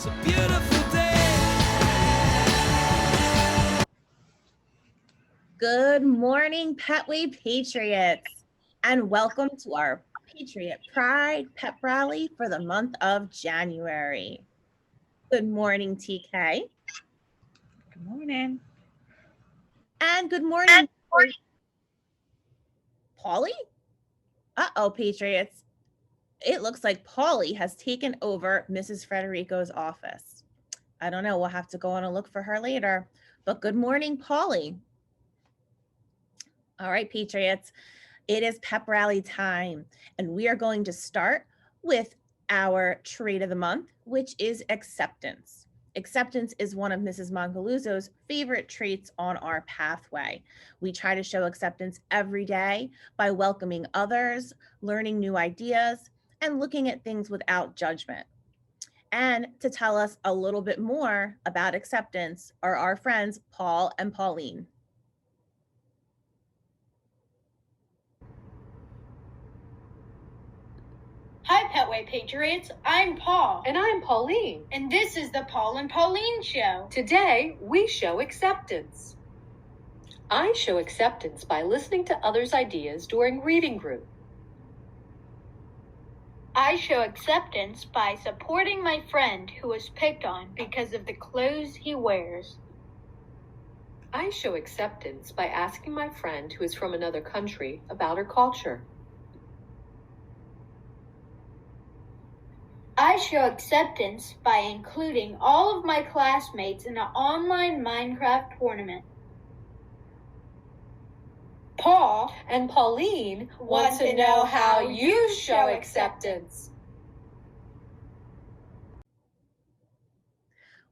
a beautiful day. Good morning, Petway Patriots, and welcome to our Patriot Pride Pep Rally for the month of January. Good morning, TK. Good morning. And good morning, Polly. Uh-oh, Patriots. It looks like Polly has taken over Mrs. Frederico's office. I don't know. We'll have to go on a look for her later. But good morning, Polly. All right, Patriots. It is Pep Rally time, and we are going to start with our trait of the month, which is acceptance. Acceptance is one of Mrs. Mongaluzzo's favorite traits on our pathway. We try to show acceptance every day by welcoming others, learning new ideas, and looking at things without judgment. And to tell us a little bit more about acceptance are our friends Paul and Pauline. Hi, Petway Patriots. I'm Paul. And I'm Pauline. And this is the Paul and Pauline Show. Today, we show acceptance. I show acceptance by listening to others' ideas during reading group. I show acceptance by supporting my friend who was picked on because of the clothes he wears. I show acceptance by asking my friend who is from another country about her culture. I show acceptance by including all of my classmates in an online Minecraft tournament. Paul and Pauline want to know how you show acceptance.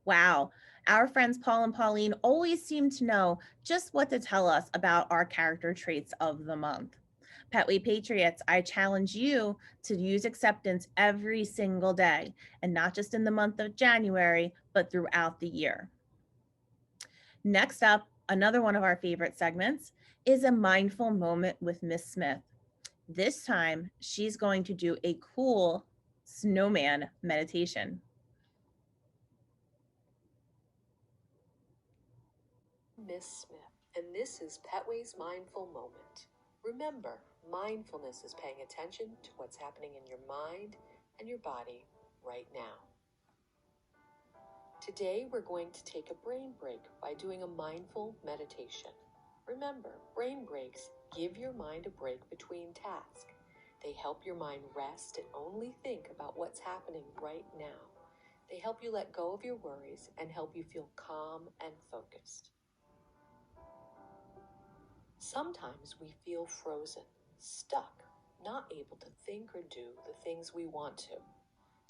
Wow, our friends Paul and Pauline always seem to know just what to tell us about our character traits of the month. Petway Patriots, I challenge you to use acceptance every single day, and not just in the month of January, but throughout the year. Next up, another one of our favorite segments is a mindful moment with Miss Smith. This time, she's going to do a cool snowman meditation. Miss Smith, and this is Petway's Mindful Moment. Remember, mindfulness is paying attention to what's happening in your mind and your body right now. Today, we're going to take a brain break by doing a mindful meditation. Remember, brain breaks give your mind a break between tasks. They help your mind rest and only think about what's happening right now. They help you let go of your worries and help you feel calm and focused. Sometimes we feel frozen, stuck, not able to think or do the things we want to.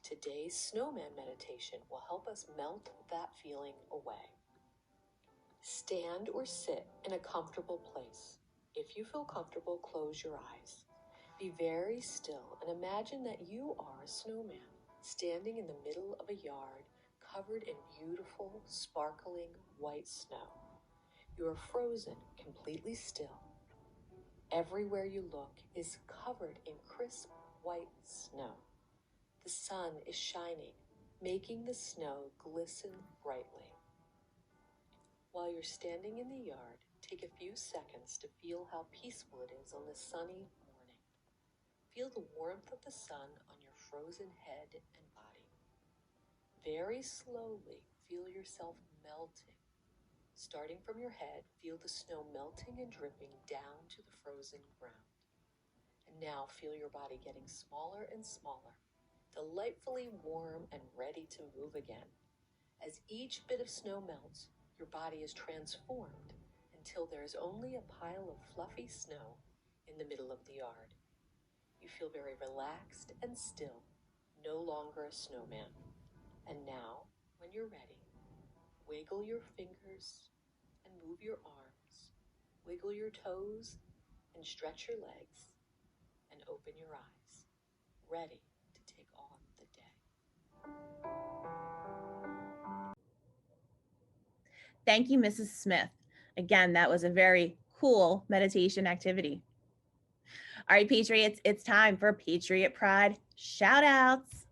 Today's snowman meditation will help us melt that feeling away. Stand or sit in a comfortable place. If you feel comfortable, close your eyes. Be very still and imagine that you are a snowman, standing in the middle of a yard covered in beautiful, sparkling white snow. You are frozen, completely still. Everywhere you look is covered in crisp white snow. The sun is shining, making the snow glisten brightly. While you're standing in the yard, take a few seconds to feel how peaceful it is on this sunny morning. Feel the warmth of the sun on your frozen head and body. Very slowly, feel yourself melting. Starting from your head, feel the snow melting and dripping down to the frozen ground. And now feel your body getting smaller and smaller, delightfully warm and ready to move again. As each bit of snow melts, your body is transformed until there is only a pile of fluffy snow in the middle of the yard. You feel very relaxed and still, no longer a snowman. And now, when you're ready, wiggle your fingers and move your arms, wiggle your toes and stretch your legs, and open your eyes, ready to take on the day. Thank you, Mrs. Smith. Again, that was a very cool meditation activity. All right, Patriots, it's time for Patriot Pride shout outs.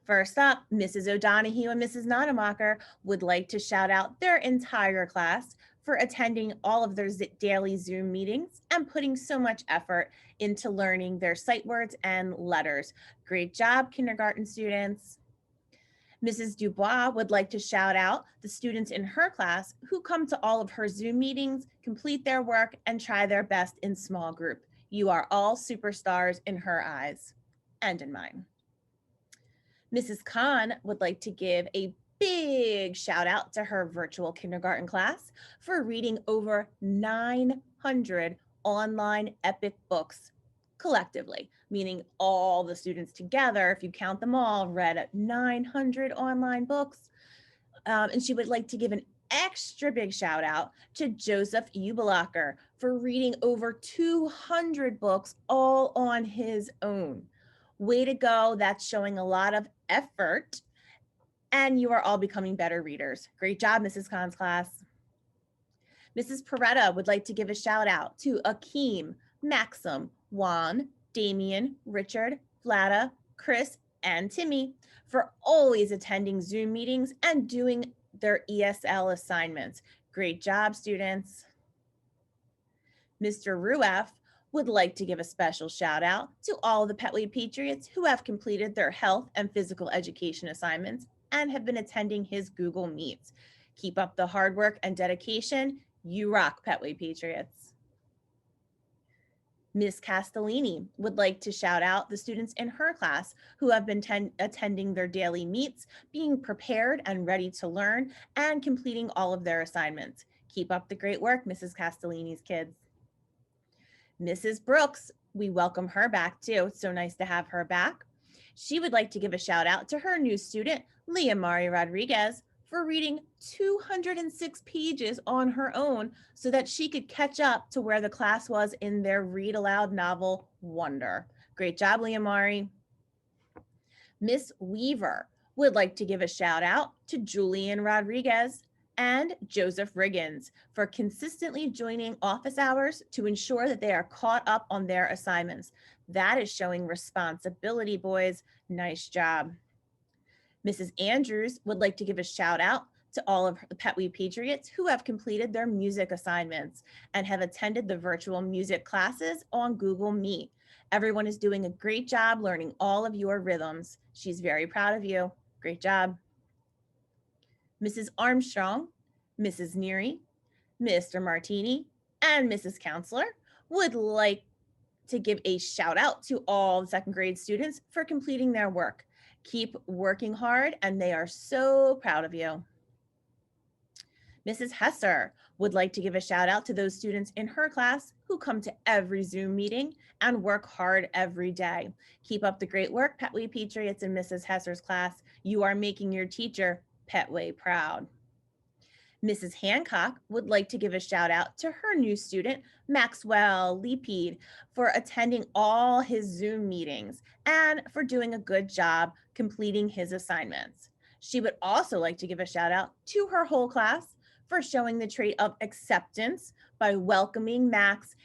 First up, Mrs. O'Donohue and Mrs. Nonemacher would like to shout out their entire class for attending all of their daily Zoom meetings and putting so much effort into learning their sight words and letters. Great job, kindergarten students. Mrs. Dubois would like to shout out the students in her class who come to all of her Zoom meetings, complete their work, and try their best in small group. You are all superstars in her eyes and in mine. Mrs. Khan would like to give a big shout out to her virtual kindergarten class for reading over 900 online epic books collectively, meaning all the students together, if you count them all, read 900 online books. And she would like to give an extra big shout out to Joseph Ubelacher for reading over 200 books all on his own. Way to go. That's showing a lot of effort. And you are all becoming better readers. Great job, Mrs. Khan's class. Mrs. Peretta would like to give a shout out to Akeem, Maxim, Juan, Damien, Richard, Vlada, Chris, and Timmy for always attending Zoom meetings and doing their ESL assignments. Great job, students. Mr. Rueff would like to give a special shout out to all the Petway Patriots who have completed their health and physical education assignments and have been attending his Google Meets. Keep up the hard work and dedication. You rock, Petway Patriots. Ms. Castellini would like to shout out the students in her class who have been attending their daily meets, being prepared and ready to learn, and completing all of their assignments. Keep up the great work, Mrs. Castellini's kids. Mrs. Brooks, we welcome her back too. It's so nice to have her back. She would like to give a shout out to her new student, Leah Mari Rodriguez, for reading 206 pages on her own so that she could catch up to where the class was in their read aloud novel, Wonder. Great job, Leah Mari. Miss Weaver would like to give a shout out to Julian Rodriguez and Joseph Riggins for consistently joining office hours to ensure that they are caught up on their assignments. That is showing responsibility, boys. Nice job. Mrs. Andrews would like to give a shout out to all of the Petway Patriots who have completed their music assignments and have attended the virtual music classes on Google Meet. Everyone is doing a great job learning all of your rhythms. She's very proud of you. Great job. Mrs. Armstrong, Mrs. Neary, Mr. Martini, and Mrs. Counselor would like to give a shout out to all the second grade students for completing their work. Keep working hard, and they are so proud of you. Mrs. Hesser would like to give a shout out to those students in her class who come to every Zoom meeting and work hard every day. Keep up the great work, Petway Patriots in Mrs. Hesser's class. You are making your teacher, Petway, proud. Mrs. Hancock would like to give a shout out to her new student, Maxwell Leapede, for attending all his Zoom meetings and for doing a good job completing his assignments. She would also like to give a shout out to her whole class for showing the trait of acceptance by welcoming Max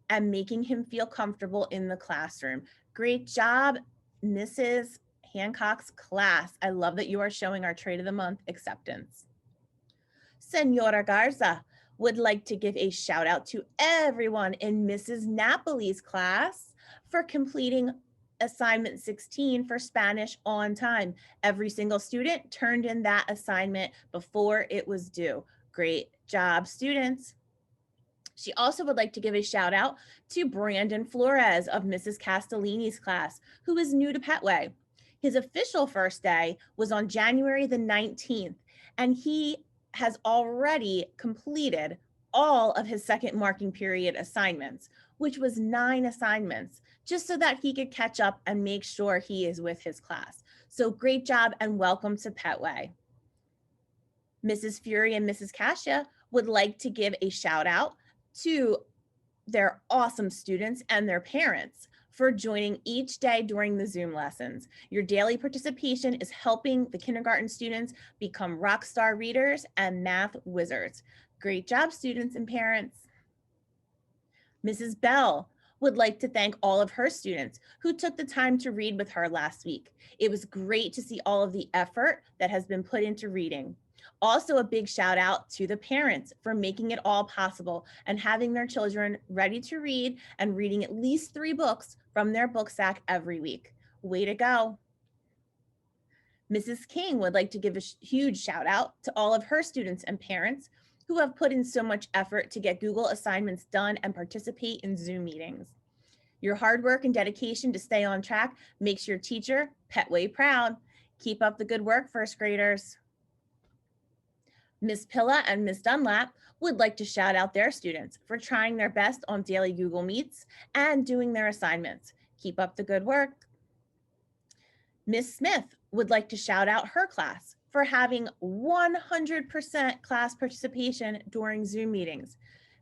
and making him feel comfortable in the classroom. Great job, Mrs. Hancock's class. I love that you are showing our trait of the month, acceptance. Senora Garza would like to give a shout out to everyone in Mrs. Napoli's class for completing assignment 16 for Spanish on time. Every single student turned in that assignment before it was due. Great job, students. She also would like to give a shout out to Brandon Flores of Mrs. Castellini's class, who is new to Petway. His official first day was on January the 19th, and he has already completed all of his second marking period assignments, which was 9 assignments, just so that he could catch up and make sure he is with his class. So great job and welcome to Petway. Mrs. Fury and Mrs. Kasia would like to give a shout out to their awesome students and their parents for joining each day during the Zoom lessons. Your daily participation is helping the kindergarten students become rock star readers and math wizards. Great job, students and parents. Mrs. Bell would like to thank all of her students who took the time to read with her last week. It was great to see all of the effort that has been put into reading. Also, a big shout out to the parents for making it all possible and having their children ready to read and reading at least 3 books from their book sack every week. Way to go. Mrs. King would like to give a huge shout out to all of her students and parents who have put in so much effort to get Google assignments done and participate in Zoom meetings. Your hard work and dedication to stay on track makes your teacher, Petway, proud. Keep up the good work, first graders. Ms. Pilla and Ms. Dunlap would like to shout out their students for trying their best on daily Google Meets and doing their assignments. Keep up the good work. Ms. Smith would like to shout out her class for having 100% class participation during Zoom meetings.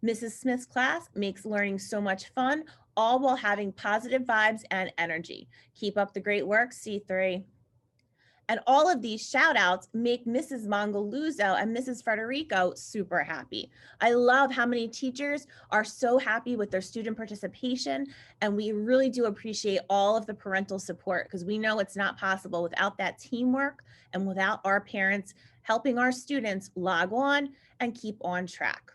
Mrs. Smith's class makes learning so much fun, all while having positive vibes and energy. Keep up the great work, C3. And all of these shout outs make Mrs. Mongoluzo and Mrs. Federico super happy. I love how many teachers are so happy with their student participation. And we really do appreciate all of the parental support because we know it's not possible without that teamwork and without our parents helping our students log on and keep on track.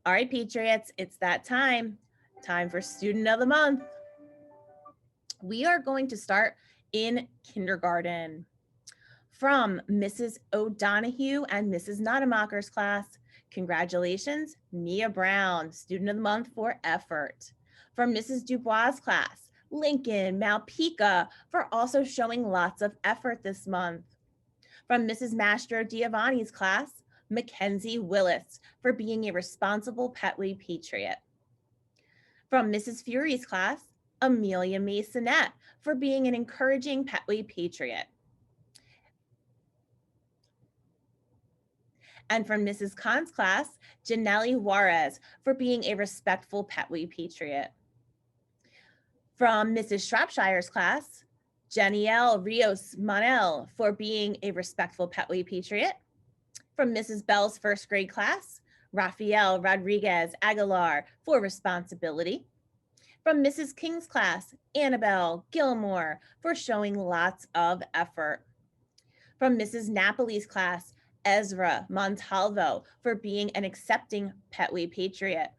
All right, Patriots, it's that time. Time for Student of the Month. We are going to start in kindergarten. From Mrs. O'Donohue and Mrs. Nonemacher's class, congratulations, Mia Brown, Student of the Month for effort. From Mrs. Dubois' class, Lincoln Malpica for also showing lots of effort this month. From Mrs. Mastro Giovanni's class, Mackenzie Willis for being a responsible Petway patriot. From Mrs. Fury's class, Amelia Masonette for being an encouraging Petway patriot. And from Mrs. Khan's class, Janelle Juarez for being a respectful Petway patriot. From Mrs. Shropshire's class, Janielle Rios Monel for being a respectful Petway patriot. From Mrs. Bell's first grade class, Rafael Rodriguez Aguilar for responsibility. From Mrs. King's class, Annabelle Gilmore for showing lots of effort. From Mrs. Napoli's class, Ezra Montalvo for being an accepting Petway patriot.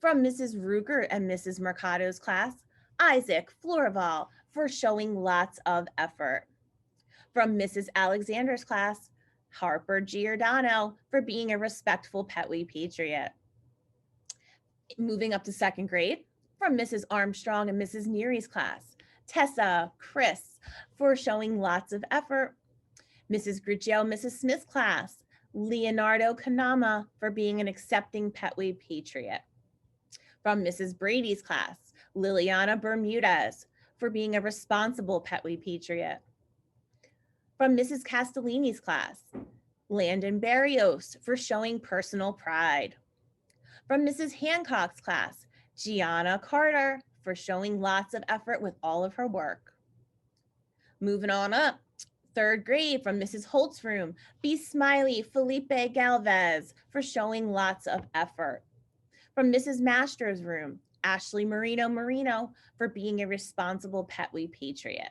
From Mrs. Ruger and Mrs. Mercado's class, Isaac Florival for showing lots of effort. From Mrs. Alexander's class, Harper Giordano for being a respectful Petway patriot. Moving up to second grade, from Mrs. Armstrong and Mrs. Neary's class, Tessa Chris for showing lots of effort. Mrs. Gruccio, Mrs. Smith's class, Leonardo Kanama for being an accepting Petway patriot. From Mrs. Brady's class, Liliana Bermudez for being a responsible Petway patriot. From Mrs. Castellini's class, Landon Barrios for showing personal pride. From Mrs. Hancock's class, Gianna Carter for showing lots of effort with all of her work. Moving on up, third grade, from Mrs. Holt's room, Be Smiley Felipe Galvez for showing lots of effort. From Mrs. Mastro's room, Ashley Marino for being a responsible Petway patriot.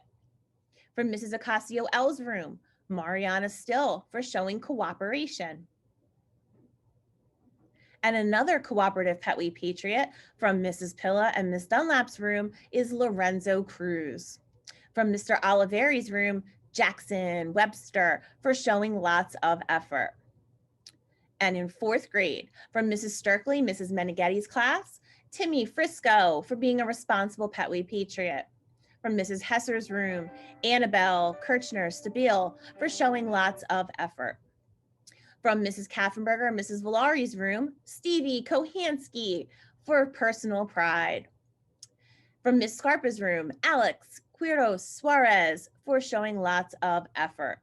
From Mrs. Ocasio-L's room, Mariana Still for showing cooperation. And another cooperative Petway patriot from Mrs. Pilla and Miss Dunlap's room is Lorenzo Cruz. From Mr. Oliveri's room, Jackson Webster for showing lots of effort. And in fourth grade, from Mrs. Sturkley, Mrs. Meneghetti's class, Timmy Frisco for being a responsible Petway patriot. From Mrs. Hesser's room, Annabelle Kirchner Stabile for showing lots of effort. From Mrs. Kaffenberger and Mrs. Valari's room, Stevie Kohansky for personal pride. From Miss Scarpa's room, Alex Quiros Suarez for showing lots of effort.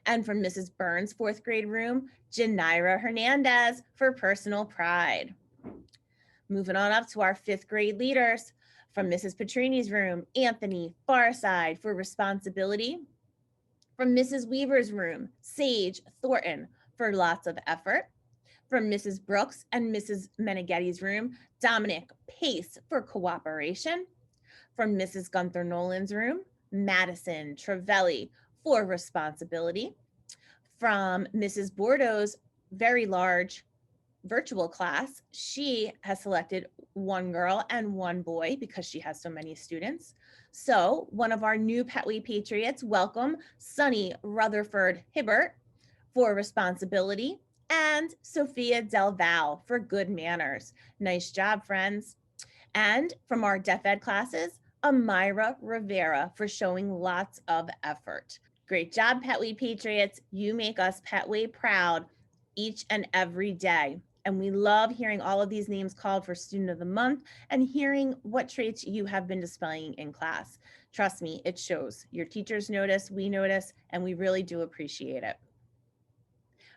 And from Mrs. Burns' fourth grade room, Janira Hernandez for personal pride. Moving on up to our fifth grade leaders. From Mrs. Petrini's room, Anthony Farside for responsibility. From Mrs. Weaver's room, Sage Thornton for lots of effort. From Mrs. Brooks and Mrs. Meneghetti's room, Dominic, pace for cooperation. From Mrs. Gunther Nolan's room, Madison Trevelli, for responsibility. From Mrs. Bordeaux's very large virtual class, she has selected one girl and one boy because she has so many students. So one of our new Petway Patriots, welcome Sunny Rutherford Hibbert for responsibility, and Sophia Del Val for good manners. Nice job, friends. And from our Deaf Ed classes, Amira Rivera for showing lots of effort. Great job, Petway Patriots. You make us Petway proud each and every day. And we love hearing all of these names called for Student of the Month and hearing what traits you have been displaying in class. Trust me, it shows. Your teachers notice, we notice, and we really do appreciate it.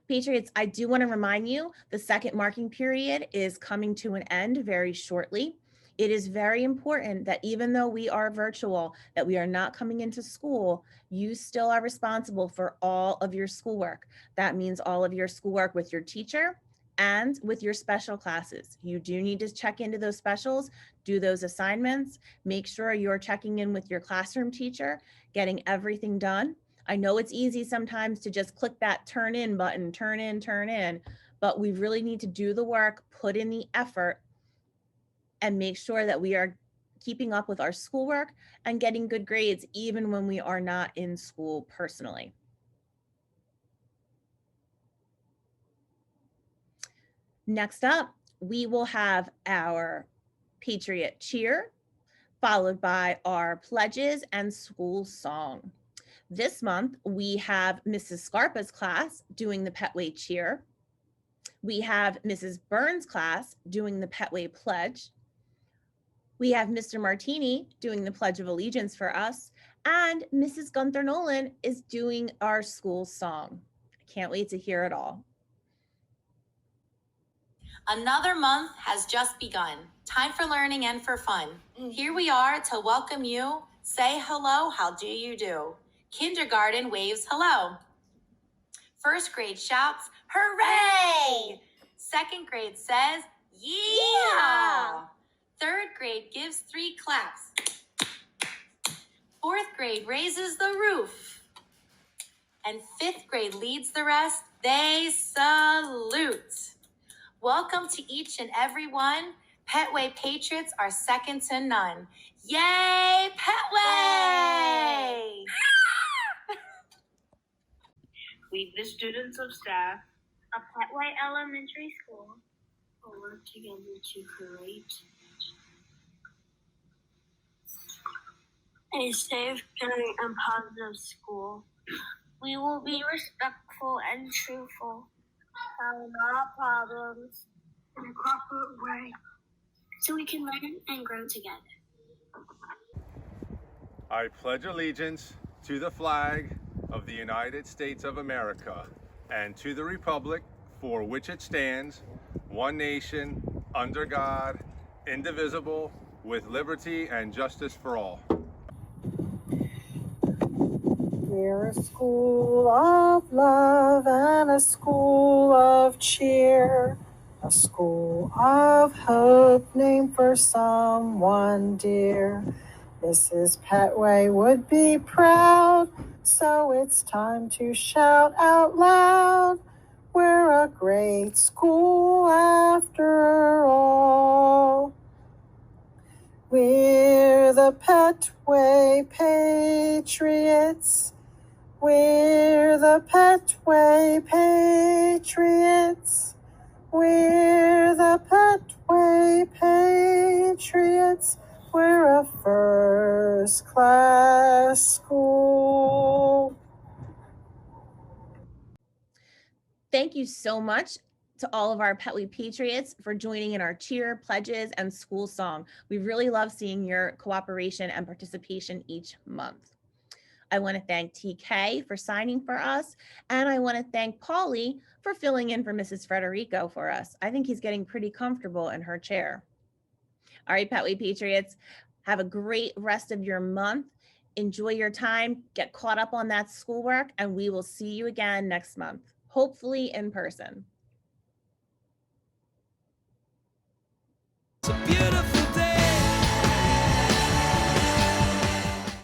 Patriots, I do want to remind you the second marking period is coming to an end very shortly. It is very important that even though we are virtual, that we are not coming into school, you still are responsible for all of your schoolwork. That means all of your schoolwork with your teacher and with your special classes. You do need to check into those specials, do those assignments, make sure you're checking in with your classroom teacher, getting everything done. I know it's easy sometimes to just click that turn in button, turn in, but we really need to do the work, put in the effort, and make sure that we are keeping up with our schoolwork and getting good grades even when we are not in school personally. Next up, we will have our Patriot Cheer, followed by our pledges and school song. This month, we have Mrs. Scarpa's class doing the Petway Cheer. We have Mrs. Burns' class doing the Petway Pledge. We have Mr. Martini doing the Pledge of Allegiance for us. And Mrs. Gunther Nolan is doing our school song. I can't wait to hear it all. Another month has just begun. Time for learning and for fun. Here we are to welcome you. Say hello, how do you do? Kindergarten waves hello. First grade shouts, hooray! Second grade says, yeah! Third grade gives 3 claps. Fourth grade raises the roof. And fifth grade leads the rest. They salute. Welcome to each and every one. Petway Patriots are second to none. Yay, Petway! We, the students of staff of Petway Elementary School, will work together to create a safe, caring, and positive school. We will be respectful and truthful, solve all problems in a proper way, so we can learn and grow together. I pledge allegiance to the flag of the United States of America and to the republic for which it stands, one nation, under God, indivisible, with liberty and justice for all. We're a school of love and a school of cheer, a school of hope named for someone dear. Mrs. Petway would be proud, so it's time to shout out loud. We're a great school after all. We're the Petway Patriots. We're the Petway Patriots. We're the Petway Patriots. We're a first-class school. Thank you so much to all of our Petway Patriots for joining in our cheer, pledges, and school song. We really love seeing your cooperation and participation each month. I want to thank TK for signing for us, and I want to thank Polly for filling in for Mrs. Frederico for us. I think he's getting pretty comfortable in her chair. All right, Petway Patriots, have a great rest of your month. Enjoy your time, get caught up on that schoolwork, and we will see you again next month, hopefully in person. It's a beautiful